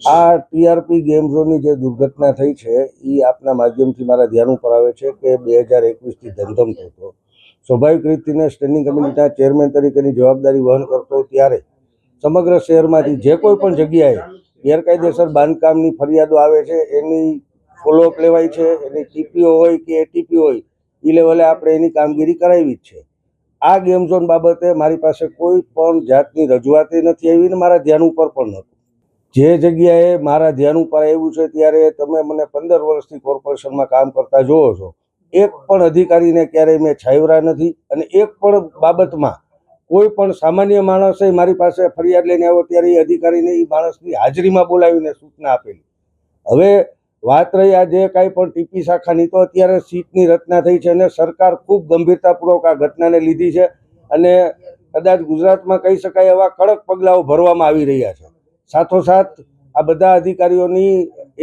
આ TRP game ઝોનની જે દુર્ઘટના થઈ છે એ આપના માધ્યમથી મારા ધ્યાન ઉપર આવે છે કે 2021થી ધમધમતો હતો. સ્વાભાવિક રીતે સ્ટેન્ડિંગ કમિટીના ચેરમેન તરીકેની જવાબદારી વહન કરતો ત્યારે સમગ્ર શહેરમાંથી જે કોઈ પણ જગ્યાએ ગેરકાયદેસર બાંધકામની ફરિયાદો આવે છે એની ફોલોઅપ લેવાય છે. એની ટીપીઓ હોય કે એટીપી હોય એ લેવલે આપણે એની કામગીરી કરાવી જ છે. આ ગેમ ઝોન બાબતે મારી પાસે કોઈ પણ જાતની રજૂઆત નથી આવી ને મારા ધ્યાન ઉપર પણ નહોતું. જે જગ્યાએ મારા ધ્યાન ઉપર આવ્યું છે ત્યારે તમે મને 15 વર્ષથી કોર્પોરેશનમાં કામ કરતા જોવો છો. એક પણ અધિકારીને ક્યારેય મેં છાવરા નથી અને એક પણ બાબતમાં કોઈ પણ સામાન્ય માણસે મારી પાસે ફરિયાદ લઈને આવ્યો ત્યારે એ અધિકારીને એ માણસની હાજરીમાં બોલાવીને સૂચના આપેલી. હવે વાત રહી આ જે કાંઈ પણ ટીપી શાખાની, તો અત્યારે સીટની રચના થઈ છે અને સરકાર ખૂબ ગંભીરતાપૂર્વક આ ઘટનાને લીધી છે અને કદાચ ગુજરાતમાં કહી શકાય એવા કડક પગલાઓ ભરવામાં આવી રહ્યા છે. સાથોસાથ આ બધા અધિકારીઓની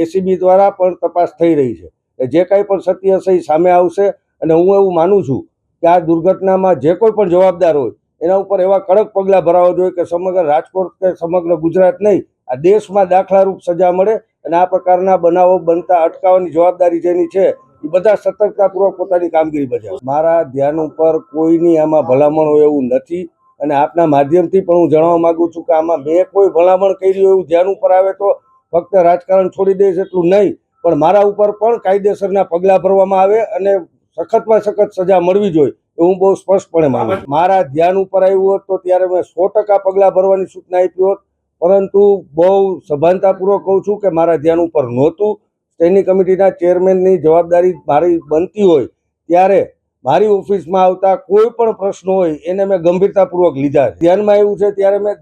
એસીબી દ્વારા પણ તપાસ થઈ રહી છે. જે કાંઈ પણ સત્ય હશે એ સામે આવશે અને હું એવું માનું છું કે આ દુર્ઘટનામાં જે કોઈ પણ જવાબદાર હોય એના ઉપર એવા કડક પગલાં ભરાવા જોઈએ કે સમગ્ર રાજકોટ કે સમગ્ર ગુજરાત નહીં, આ દેશમાં દાખલારૂપ સજા મળે અને આ પ્રકારના બનાવો બનતા અટકાવવાની જવાબદારી જેની છે એ બધા સતર્કતાપૂર્વક પોતાની કામગીરી બજાવે. મારા ધ્યાન ઉપર કોઈની આમાં ભલામણ હોય એવું નથી અને આપના માધ્યમથી પણ હું જણાવવા માંગુ છું કે આમાં મેં કોઈ ભલામણ કરી એવું ધ્યાન ઉપર આવે તો ફક્ત રાજકારણ છોડી દઈશ એટલું નહીં, પણ મારા ઉપર પણ કાયદેસરના પગલાં ભરવામાં આવે અને સખતમાં સખત સજા મળવી જોઈએ એ હું બહુ સ્પષ્ટપણે માનું છું. મારા ધ્યાન ઉપર આવ્યું હોત તો ત્યારે મેં 100% પગલાં ભરવાની સૂચના આપી હોત, પરંતુ બહુ સભાનતાપૂર્વક કહું છું કે મારા ધ્યાન ઉપર નહોતું. સ્ટેન્ડિંગ કમિટીના ચેરમેનની જવાબદારી મારી બનતી હોય ત્યારે મારી ઓફિસમાં આવતા કોઈ પણ પ્રશ્નો હોય એને મેં ગંભીરતાપૂર્વક લીધા. ધ્યાનમાં આવ્યું છે ત્યારે મેં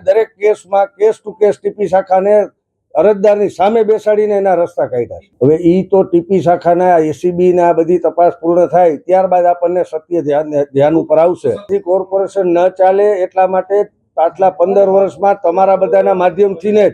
દરેક કેસમાં કેસ ટુ કેસ ટીપી શાખાને અરજદારની સામે બેસાડીને એના રસ્તા કાઢ્યા. હવે એ તો ટીપી શાખાના એસીબી ને આ બધી તપાસ પૂર્ણ થાય ત્યારબાદ આપણને સત્ય ધ્યાન ઉપર આવશે. કોર્પોરેશન ન ચાલે એટલા માટે પાછલા 15 વર્ષમાં તમારા બધાના માધ્યમથી જ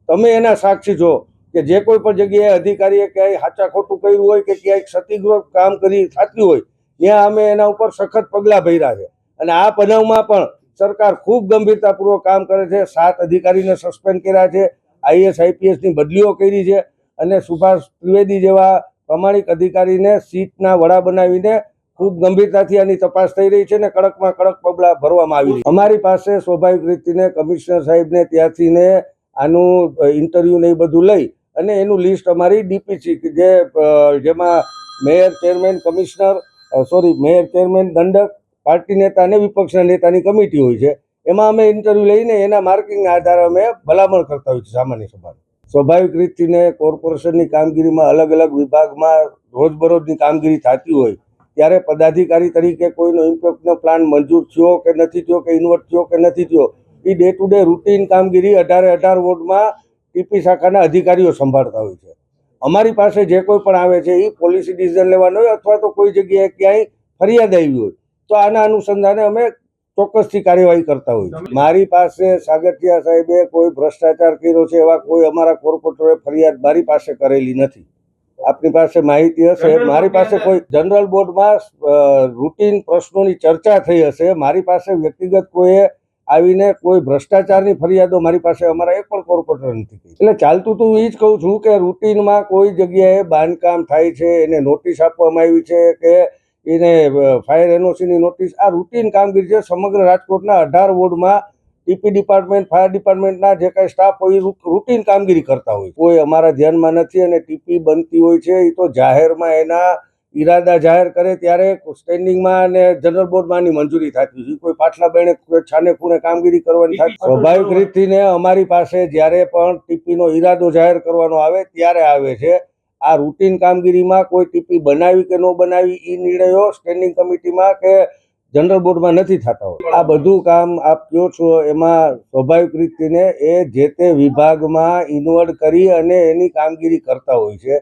તમે એના સાક્ષી છો કે જે કોઈ પણ જગ્યાએ અધિકારીએ ક્યાંય સાચા ખોટું કર્યું હોય કે ક્યાંય ક્ષતિગ્રસ્ત કામ કરી થતું હોય ત્યાં અમે એના ઉપર સખત પગલાં ભર્યા છે અને આ બનાવમાં પણ સરકાર ખૂબ ગંભીરતાપૂર્વક કામ કરે છે. 7 અધિકારીને સસ્પેન્ડ કર્યા છે, આઈએસ આઈપીએસની બદલીઓ કરી છે અને સુભાષ ત્રિવેદી જેવા પ્રમાણિક અધિકારીને સીટના વડા બનાવીને ખૂબ ગંભીરતાથી આની તપાસ થઈ રહી છે અને કડકમાં કડક પગલાં ભરવામાં આવી છે. અમારી પાસે સ્વાભાવિક રીતે કમિશનર સાહેબને ત્યાંથી ને આનું ઇન્ટરવ્યુ ને એ બધું લઈ અને એનું લિસ્ટ અમારી ડીપીસી જેમાં મેયર ચેરમેન દંડક, પાર્ટી નેતા અને વિપક્ષના નેતાની કમિટી હોય છે. એમાં અમે ઇન્ટરવ્યુ લઈને એના માર્કિંગના આધારે અમે ભલામણ કરતા હોઈએ છીએ સામાન્ય સભાને. સ્વાભાવિક રીતને કોર્પોરેશનની કામગીરીમાં અલગ અલગ વિભાગમાં રોજબરોજની કામગીરી થતી હોય ત્યારે પદાધિકારી તરીકે કોઈનો ઇમ્પેક્ટનો પ્લાન મંજૂર થયો કે નથી થયો કે ઇન્વર્ટ થયો કે નથી થયો એ ડે ટુ ડે રૂટીન કામગીરી 18 વોર્ડમાં ટીપી શાખાના અધિકારીઓ સંભાળતા હોય છે. અમારી પાસે જે કોઈ પણ આવે છે એ પોલિસી ડિસિઝન લેવાનો હોય અથવા તો કોઈ જગ્યાએ ક્યાંય ફરિયાદ આવી હોય તો આના અનુસંધાને અમે ચોક્કસથી કાર્યવાહી કરતા હોય. મારી પાસે સાગઠિયા સાહેબે કોઈ ભ્રષ્ટાચાર કર્યો છે એવા કોઈ અમારા કોર્પોરેટરે ફરિયાદ મારી પાસે કરેલી નથી. આપની પાસે માહિતી હશે, મારી પાસે કોઈ જનરલ બોર્ડમાં રૂટીન પ્રશ્નોની ચર્ચા થઈ હશે, મારી પાસે વ્યક્તિગત કોઈએ આવીને કોઈ ભ્રષ્ટાચારની ફરિયાદો મારી પાસે અમારા એક પણ કોર્પોરેટર નથી. એટલે ચાલતું તો એ જ કહું છું કે રૂટીનમાં કોઈ જગ્યાએ બાંધકામ થાય છે એને નોટિસ આપવામાં આવી છે કે એને ફાયર એનઓસીની નોટિસ, આ રૂટીન કામગીરી છે. સમગ્ર રાજકોટના 18 વોર્ડમાં ટીપી ડિપાર્ટમેન્ટ, ફાયર ડિપાર્ટમેન્ટના જે કાંઈ સ્ટાફ હોય એ રૂટીન કામગીરી કરતા હોય. કોઈ અમારા ધ્યાનમાં નથી અને ટીપી બનતી હોય છે એ તો જાહેરમાં એના ઈરાદા જાહેર કરે ત્યારે સ્ટેન્ડિંગમાં અને જનરલ બોર્ડમાં ની મંજૂરી થતી હોય. કોઈ પાછલા બેને છાને ખૂણે કામગીરી કરવાની થતી. સ્વાભાવિક રીતને અમારી પાસે જ્યારે પણ ટીપીનો ઈરાદો જાહેર કરવાનો આવે ત્યારે આવે છે. આ રૂટીન કામગીરીમાં કોઈ ટીપી બનાવી કે ન બનાવી એ નિર્ણયો સ્ટેન્ડિંગ કમિટીમાં કે જનરલ બોર્ડમાં નથી થતા હોય. આ બધું કામ આપ કહો છો એમાં સ્વાભાવિક રીતે એ જે તે વિભાગમાં ઇન્વોલ્વ કરી અને એની કામગીરી કરતા હોય છે.